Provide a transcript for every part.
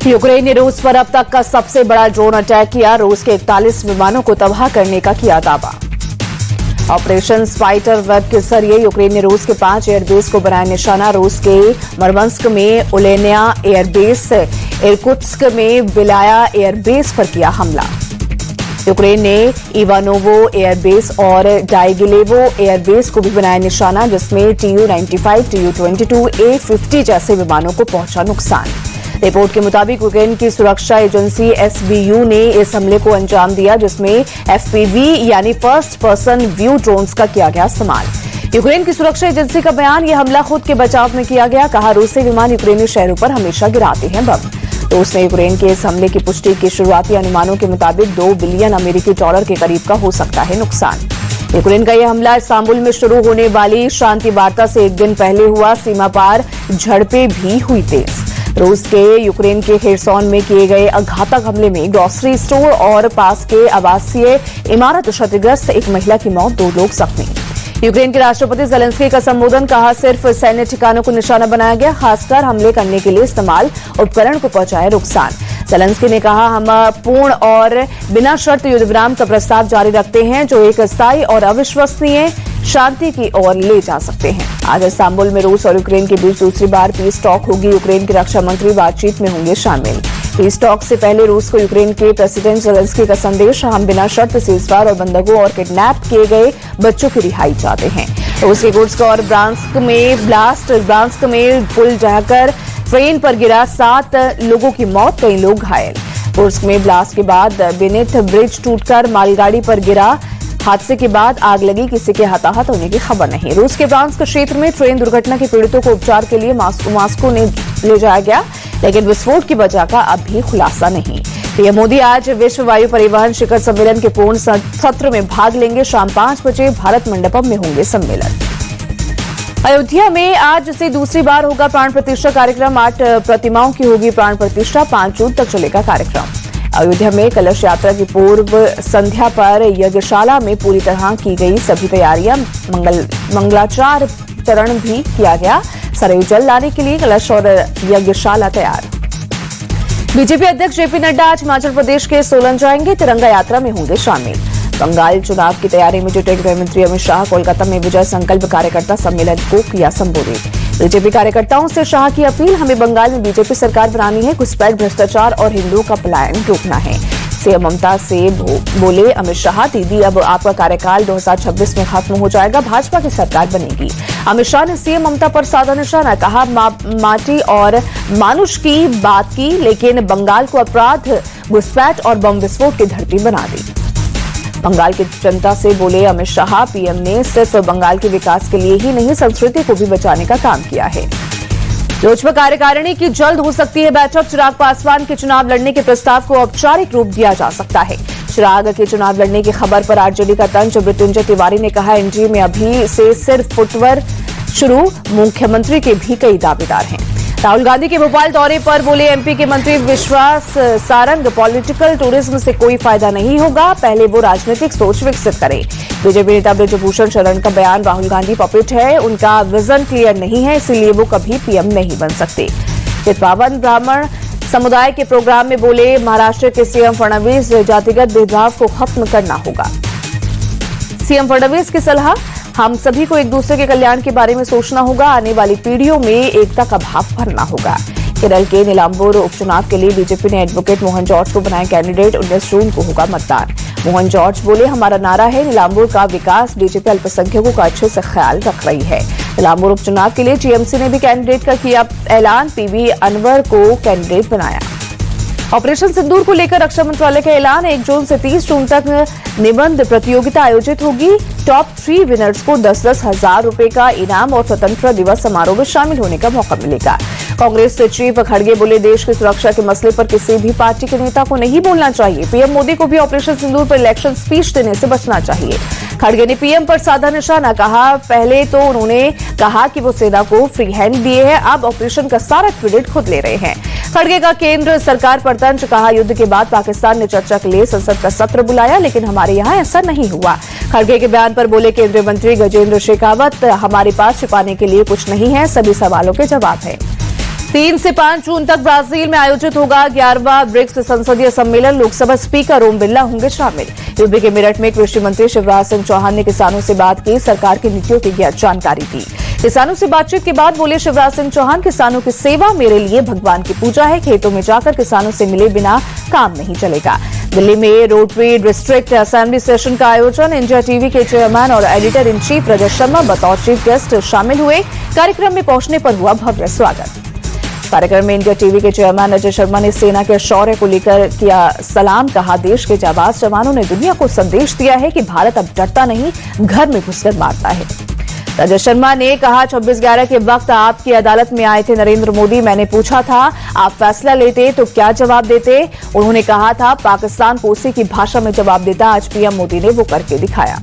Ukraine ने रूस पर अब तक का सबसे बड़ा ड्रोन अटैक किया। रूस के 41 विमानों को तबाह करने का किया दावा। ऑपरेशन स्पाइडर वेब के जरिए यूक्रेन ने रूस के 5 एयरबेस को बनाया निशाना। रूस के मरमंस्क में ओलेनिया एयरबेस, इरकुत्स्क में बिलाया एयरबेस पर किया हमला। यूक्रेन ने इवानोवो एयरबेस और डाइगिलेवो एयरबेस को भी बनाया निशाना, जिसमें Tu-95, Tu-22, A-50 जैसे विमानों को पहुंचा नुकसान। रिपोर्ट के मुताबिक यूक्रेन की सुरक्षा एजेंसी SBU ने इस हमले को अंजाम दिया, जिसमें FPV यानी फर्स्ट पर्सन व्यू ड्रोन्स का किया गया इस्तेमाल। यूक्रेन की सुरक्षा एजेंसी का बयान, यह हमला खुद के बचाव में किया गया। कहा, रूसी विमान यूक्रेनी शहरों पर हमेशा गिराते हैं बम। रूस ने यूक्रेन के इस हमले की पुष्टि की। शुरुआती अनुमानों के मुताबिक $2 बिलियन अमेरिकी डॉलर के करीब का हो सकता है नुकसान। यूक्रेन का यह हमला इस्तांबुल में शुरू होने वाली शांति वार्ता से एक दिन पहले हुआ। सीमा पार झड़पें भी हुई तेज। रूस के यूक्रेन के खेरसॉन में किए गए घातक हमले में ग्रोसरी स्टोर और पास के आवासीय इमारत क्षतिग्रस्त, एक महिला की मौत, 2 लोग जख्मी। यूक्रेन के राष्ट्रपति ज़ेलेंस्की का संबोधन, कहा सिर्फ सैन्य ठिकानों को निशाना बनाया गया, खासकर हमले करने के लिए इस्तेमाल उपकरण को पहुंचाया नुकसान। ज़ेलेंस्की ने कहा, हम पूर्ण और बिना शर्त युद्ध विराम का प्रस्ताव जारी रखते हैं, जो एक स्थायी और अविश्वसनीय शांति की ओर ले जा सकते हैं। आज इस्तांबुल में रूस और यूक्रेन के बीच दूसरी बार पीस टॉक होगी। यूक्रेन के रक्षा मंत्री बातचीत में होंगे शामिल। पीस टॉक से पहले रूस को यूक्रेन के प्रेसिडेंट ज़ेलेंस्की का संदेश, हम बिना शर्त सीजफायर और बंधकों और किडनैप किए गए बच्चों की रिहाई चाहते हैं। रूस के कुर्स्क और ब्रांस्क में ब्लास्ट, ब्रांस्क में पुल जाकर ट्रेन पर गिरा, 7 लोगों की मौत, कई लोग घायल। कुर्स्क में ब्लास्ट के बाद बेनेट ब्रिज टूटकर मालगाड़ी पर गिरा। हादसे के बाद आग लगी, किसी के हताहत होने की खबर नहीं। रूस के ब्रांस्क क्षेत्र में ट्रेन दुर्घटना के पीड़ितों को उपचार के लिए मॉस्को ने ले जाया गया, लेकिन विस्फोट की वजह का अभी खुलासा नहीं। पीएम मोदी आज विश्व वायु परिवहन शिखर सम्मेलन के पूर्ण सत्र में भाग लेंगे। शाम 5 बजे भारत मंडपम में होंगे सम्मेलन। अयोध्या में आज से दूसरी बार होगा प्राण प्रतिष्ठा कार्यक्रम। 8 प्रतिमाओं की होगी प्राण प्रतिष्ठा। 5 जून तक चलेगा कार्यक्रम। अयोध्या में कलश यात्रा की पूर्व संध्या पर यज्ञशाला में पूरी तरह की गई सभी तैयारियां। मंगलाचार चरण भी किया गया। सरयू जल लाने के लिए कलश और यज्ञशाला तैयार। बीजेपी अध्यक्ष जेपी नड्डा आज हिमाचल प्रदेश के सोलन जाएंगे। तिरंगा यात्रा में होंगे शामिल। बंगाल चुनाव की तैयारी में जुटे गृह मंत्री अमित शाह कोलकाता में विजय संकल्प कार्यकर्ता सम्मेलन को किया संबोधित। बीजेपी कार्यकर्ताओं से शाह की अपील, हमें बंगाल में बीजेपी सरकार बनानी है, घुसपैठ, भ्रष्टाचार और हिंदुओं का पलायन रोकना है। सीएम ममता से बोले अमित शाह, दीदी अब आपका कार्यकाल 2026 में खत्म हो जाएगा, भाजपा की सरकार बनेगी। अमित शाह ने सीएम ममता पर साधा निशाना, कहा माटी और मानुष की बात की, लेकिन बंगाल को अपराध, घुसपैठ और बम विस्फोट की धरती बना दी। बंगाल की जनता से बोले अमित शाह, पीएम ने सिर्फ बंगाल के विकास के लिए ही नहीं, संस्कृति को भी बचाने का काम किया है। लोजपा कार्यकारिणी की जल्द हो सकती है बैठक। चिराग पासवान के चुनाव लड़ने के प्रस्ताव को औपचारिक रूप दिया जा सकता है। चिराग के चुनाव लड़ने की खबर पर आरजेडी का तंज मृत्युंजय तिवारी ने कहा, एनडीए में अभी से सिर्फ फुटवर्क शुरू, मुख्यमंत्री के भी कई दावेदार हैं। राहुल गांधी के भोपाल दौरे पर बोले एमपी के मंत्री विश्वास सारंग, पॉलिटिकल टूरिज्म से कोई फायदा नहीं होगा, पहले वो राजनीतिक सोच विकसित करें। बीजेपी नेता बृजभूषण शरण का बयान, राहुल गांधी पपेट है, उनका विजन क्लियर नहीं है, इसीलिए वो कभी पीएम नहीं बन सकते। चितपावन ब्राह्मण समुदाय के प्रोग्राम में बोले महाराष्ट्र के सीएम फडणवीस, जातिगत भेदभाव को खत्म करना होगा। सीएम फडणवीस की सलाह, हम सभी को एक दूसरे के कल्याण के बारे में सोचना होगा, आने वाली पीढ़ियों में एकता का भाव भरना होगा। केरल के नीलांबूर उपचुनाव के लिए बीजेपी ने एडवोकेट मोहन जॉर्ज को बनाया कैंडिडेट। 19 जून को होगा मतदान। मोहन जॉर्ज बोले, हमारा नारा है नीलांबूर का विकास, बीजेपी अल्पसंख्यकों का अच्छे से ख्याल रख रही है। नीलांबूर उपचुनाव के लिए टीएमसी ने भी कैंडिडेट का किया ऐलान, पीवी अनवर को कैंडिडेट बनाया। ऑपरेशन सिंदूर को लेकर रक्षा मंत्रालय का ऐलान, 1 जून से 30 जून तक निबंध प्रतियोगिता आयोजित होगी। टॉप 3 विनर्स को 10-10 हजार रुपए का इनाम और स्वतंत्रता दिवस समारोह में शामिल होने का मौका मिलेगा। कांग्रेस चीफ खड़गे बोले, देश की सुरक्षा के मसले पर किसी भी पार्टी के नेता को नहीं बोलना चाहिए। पीएम मोदी को भी ऑपरेशन सिंदूर पर इलेक्शन स्पीच देने से बचना चाहिए। खड़गे ने पीएम पर साधा निशाना, कहा पहले तो उन्होंने कहा कि वो सेना को फ्री हैंड दिए हैं, अब ऑपरेशन का सारा क्रेडिट खुद ले रहे हैं। खड़गे का केंद्र सरकार पर तंज, कहा युद्ध के बाद पाकिस्तान ने चर्चा के लिए संसद का सत्र बुलाया, लेकिन हमारे यहां ऐसा नहीं हुआ। खड़गे के बयान पर बोले केंद्रीय मंत्री गजेंद्र शेखावत, हमारे पास छिपाने के लिए कुछ नहीं है, सभी सवालों के जवाब है। 3 से 5 जून तक ब्राजील में आयोजित होगा 11वां ब्रिक्स संसदीय सम्मेलन। लोकसभा स्पीकर ओम बिरला होंगे शामिल। यूपी के मेरठ में कृषि मंत्री शिवराज सिंह चौहान ने किसानों से बात की, सरकार की नीतियों की जानकारी दी। किसानों से बातचीत के बाद बोले शिवराज सिंह चौहान, किसानों की सेवा मेरे लिए भगवान की पूजा है। खेतों में जाकर किसानों से मिले बिना काम नहीं चलेगा। दिल्ली में रोटरी डिस्ट्रिक्ट असेंबली सेशन का आयोजन। इंडिया टीवी के चेयरमैन और editor in chief Rajat Sharma बतौर चीफ गेस्ट शामिल हुए। कार्यक्रम में पहुंचने पर हुआ भव्य स्वागत। कार्यक्रम में इंडिया टीवी के चेयरमैन रजत शर्मा ने सेना के शौर्य को लेकर किया सलाम। कहा, देश के जाबाज जवानों ने दुनिया को संदेश दिया है कि भारत अब डरता नहीं, घर में घुसकर मारता है। रजत शर्मा ने कहा, 26/11 के वक्त आपकी अदालत में आए थे नरेंद्र मोदी। मैंने पूछा था आप फैसला लेते तो क्या जवाब देते। उन्होंने कहा था पाकिस्तान को उसी की भाषा में जवाब देता। आज पीएम मोदी ने वो करके दिखाया।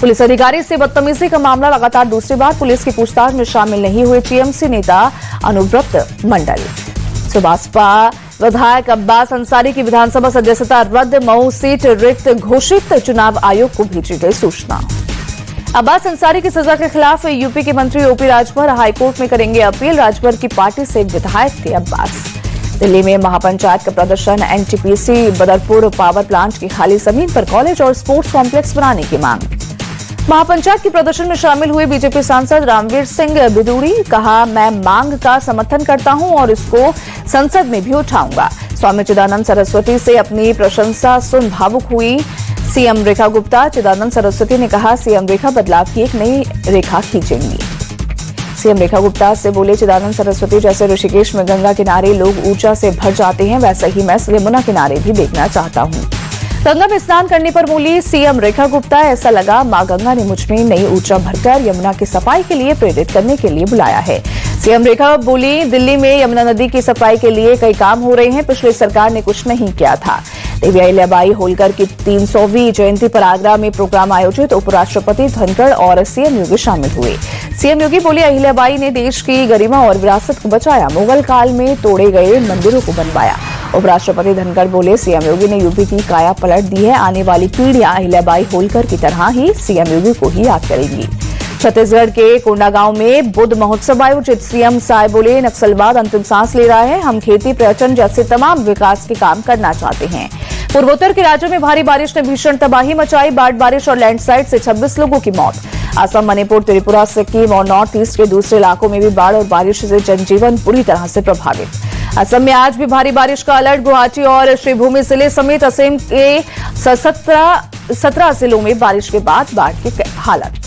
पुलिस अधिकारी से बदतमीजी का मामला लगातार दूसरी बार पुलिस की पूछताछ में शामिल नहीं हुए टीएमसी नेता अनुव्रत मंडल। सुबासपा विधायक अब्बास अंसारी की विधानसभा सदस्यता रद्द, मऊ सीट रिक्त घोषित। चुनाव आयोग को भेजी गई सूचना। अब्बास अंसारी की सजा के खिलाफ यूपी के मंत्री ओपी राजभर हाईकोर्ट में करेंगे अपील। राजभर की पार्टी से विधायक थे अब्बास। दिल्ली में महापंचायत का प्रदर्शन। एनटीपीसी बदरपुर पावर प्लांट की खाली जमीन पर कॉलेज और स्पोर्ट्स कॉम्प्लेक्स बनाने की मांग। महापंचायत के प्रदर्शन में शामिल हुए बीजेपी सांसद रामवीर सिंह बिदूड़ी। कहा, मैं मांग का समर्थन करता हूं और इसको संसद में भी उठाऊंगा। स्वामी चिदानंद सरस्वती से अपनी प्रशंसा सुन भावुक हुई सीएम रेखा गुप्ता। चिदानंद सरस्वती ने कहा, सीएम रेखा बदलाव की एक नई रेखा खींचेंगी। सीएम रेखा गुप्ता से बोले चिदानंद सरस्वती, जैसे ऋषिकेश में गंगा किनारे लोग ऊर्जा से भर जाते हैं, वैसे ही मैं यमुना किनारे भी देखना चाहता हूं। गंगा में स्नान करने पर बोली सीएम रेखा गुप्ता, ऐसा लगा मां गंगा ने मुझ में नई ऊर्जा भरकर यमुना की सफाई के लिए प्रेरित करने के लिए बुलाया है। सीएम रेखा बोली, दिल्ली में यमुना नदी की सफाई के लिए कई काम हो रहे हैं, पिछली सरकार ने कुछ नहीं किया था। देवी अहिल्याबाई होलकर की 300वीं जयंती पर आगरा में प्रोग्राम आयोजित। उपराष्ट्रपति धनखड़ और सीएम योगी शामिल हुए। सीएम योगी बोले, अहिल्याबाई ने देश की गरिमा और विरासत को बचाया, मुगल काल में तोड़े गए मंदिरों को बनवाया। उपराष्ट्रपति धनखड़ बोले, सीएम योगी ने यूपी की काया पलट दी है। आने वाली पीढ़ियां अहिल्याबाई होलकर की तरह ही सीएम योगी को ही याद करेंगी। छत्तीसगढ़ के कोंडागांव में बुद्ध महोत्सव आयोजित। सीएम साय बोले, नक्सलवाद अंतिम सांस ले रहा है, हम खेती पर्यटन जैसे तमाम विकास के काम करना चाहते हैं। पूर्वोत्तर के राज्यों में भारी बारिश ने भीषण तबाही मचाई। बाढ़, बारिश और लैंडस्लाइड से 26 लोगों की मौत। असम, मणिपुर, त्रिपुरा, सिक्किम और नॉर्थ ईस्ट के दूसरे इलाकों में भी बाढ़ और बारिश से जनजीवन बुरी तरह से प्रभावित। असम में आज भी भारी बारिश का अलर्ट। गुवाहाटी और श्रीभूमि जिले समेत असम के 17 जिलों में बारिश के बाद बाढ़ की हालत।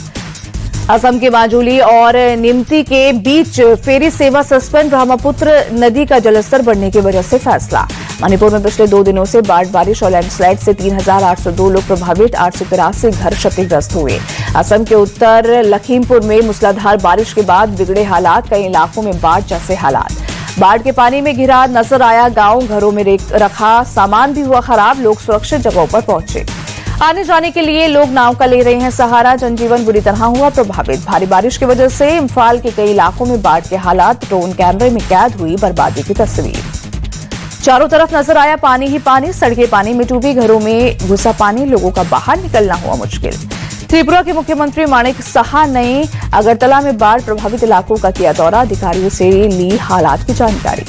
असम के माजुली और निमती के बीच फेरी सेवा सस्पेंड। ब्रह्मपुत्र नदी का जलस्तर बढ़ने की वजह से फैसला। मणिपुर में पिछले 2 दिनों से बाढ़, बारिश और लैंडस्लाइड से 3802 लोग प्रभावित, 883 घर क्षतिग्रस्त हुए। असम के उत्तर लखीमपुर में मूसलाधार बारिश के बाद बिगड़े हालात, कई इलाकों में बाढ़ जैसे हालात। बाढ़ के पानी में घिरा नजर आया गांव, घरों में रखा सामान भी हुआ खराब, लोग सुरक्षित जगहों पर पहुंचे। आने जाने के लिए लोग नाव का ले रहे हैं सहारा, जनजीवन बुरी तरह हुआ प्रभावित। भारी बारिश की वजह से इम्फाल के कई इलाकों में बाढ़ के हालात, ड्रोन कैमरे में कैद हुई बर्बादी की तस्वीर। चारों तरफ नजर आया पानी ही पानी, सड़कें पानी में डूबी, घरों में घुसा पानी, लोगों का बाहर निकलना हुआ मुश्किल। त्रिपुरा के मुख्यमंत्री माणिक साहा ने अगरतला में बाढ़ प्रभावित इलाकों का किया दौरा, अधिकारियों से ली हालात की जानकारी।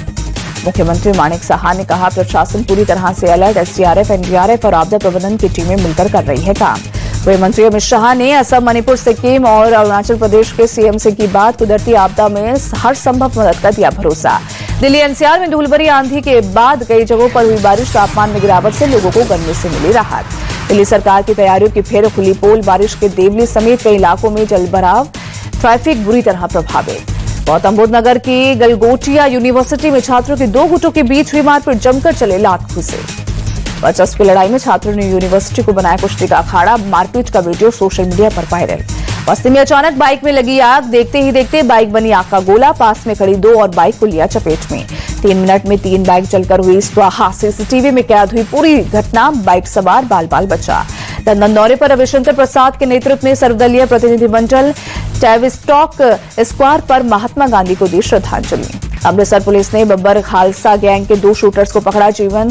मुख्यमंत्री माणिक साहा ने कहा, प्रशासन पूरी तरह से अलर्ट, एसडीआरएफ, एनडीआरएफ और आपदा प्रबंधन की टीमें मिलकर कर रही है काम। गृह मंत्री अमित शाह ने असम, मणिपुर, सिक्किम और अरुणाचल प्रदेश के सीएम से की बात, कुदरती आपदा में हर संभव मदद का दिया भरोसा। दिल्ली एनसीआर में धूलभरी आंधी के बाद कई जगहों पर हुई बारिश, तापमान में गिरावट से लोगों को गर्मी से मिली राहत। दिल्ली सरकार की तैयारियों की फिर खुली पोल, बारिश के देवली समेत कई इलाकों में जलभराव, ट्रैफिक बुरी तरह प्रभावित। गौतम बुद्ध नगर की गलगोटिया यूनिवर्सिटी में छात्रों के 2 गुटों के बीच हुई मारपीट, जमकर चले लात घुसे। वर्चस्व की लड़ाई में छात्रों ने यूनिवर्सिटी को बनाया कुश्ती का अखाड़ा, मारपीट का वीडियो सोशल मीडिया पर वायरल। बस्ती में अचानक बाइक में लगी आग, देखते ही देखते बाइक बनी आग का गोला, पास में खड़ी 2 और बाइक को लिया चपेट में। 3 मिनट में 3 बाइक जलकर हुई स्वाहा, सीसीटीवी में कैद हुई पूरी घटना, बाइक सवार बाल बाल बचा। लंदन दौरे पर रविशंकर प्रसाद के नेतृत्व में सर्वदलीय प्रतिनिधिमंडल टैविस्टॉक स्क्वायर पर महात्मा गांधी को दी श्रद्धांजलि। अमृतसर पुलिस ने बब्बर खालसा गैंग के 2 शूटर्स को पकड़ा, जीवन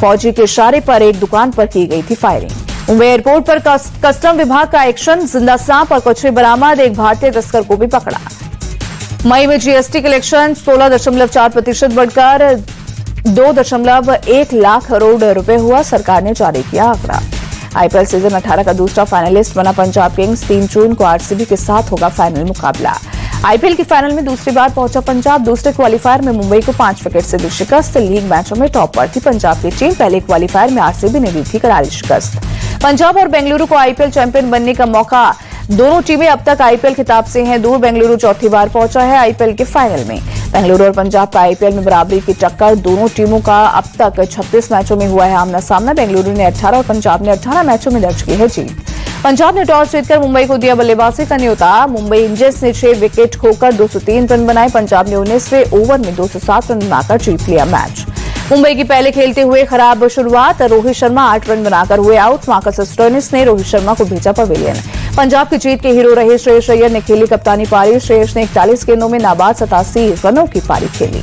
फौजी के इशारे पर एक दुकान पर की गई थी फायरिंग। मुंबई एयरपोर्ट पर कस्टम विभाग का एक्शन, जिंदा सांप और कचरे बरामद, एक भारतीय तस्कर को भी पकड़ा। मई में जीएसटी कलेक्शन 16.4% बढ़कर 2.1 लाख करोड़ रुपए हुआ। सरकार ने जारी किया आंकड़ा। आईपीएल सीजन 18 का दूसरा फाइनलिस्ट बना पंजाब किंग्स। 3 जून को आरसीबी के साथ होगा फाइनल मुकाबला। आईपीएल के फाइनल में दूसरी बार पहुंचा पंजाब। दूसरे क्वालीफायर में मुंबई को 5 विकेट से दी शिकस्त। लीग मैचों में टॉप पर थी पंजाब की टीम। पहले क्वालीफायर में आरसीबी ने दी थी करारी शिकस्त। पंजाब और बेंगलुरु को आईपीएल चैंपियन बनने का मौका। दोनों टीमें अब तक आईपीएल खिताब से हैं दूर। बेंगलुरु चौथी बार पहुंचा है आईपीएल के फाइनल में। बेंगलुरु और पंजाब का आईपीएल में बराबरी की टक्कर। दोनों टीमों का अब तक 36 मैचों में हुआ है आमना सामना। बेंगलुरु ने 18 और पंजाब ने 18 मैचों में दर्ज की है जीत। पंजाब ने टॉस जीतकर मुंबई को दिया बल्लेबाजी का न्योता। मुंबई इंडियंस ने 6 विकेट खोकर 203 रन बनाए। पंजाब ने 19वें ओवर में 207 रन बनाकर जीत लिया मैच। मुंबई की पहले खेलते हुए खराब शुरुआत। रोहित शर्मा 8 रन बनाकर हुए आउट। मार्कस स्टोइनिस ने रोहित शर्मा को भेजा पवेलियन। पंजाब की जीत के हीरो रहे श्रेयस अय्यर ने खेली कप्तानी पारी। श्रेयस ने 41 गेंदों में नाबाद 87 रनों की पारी खेली।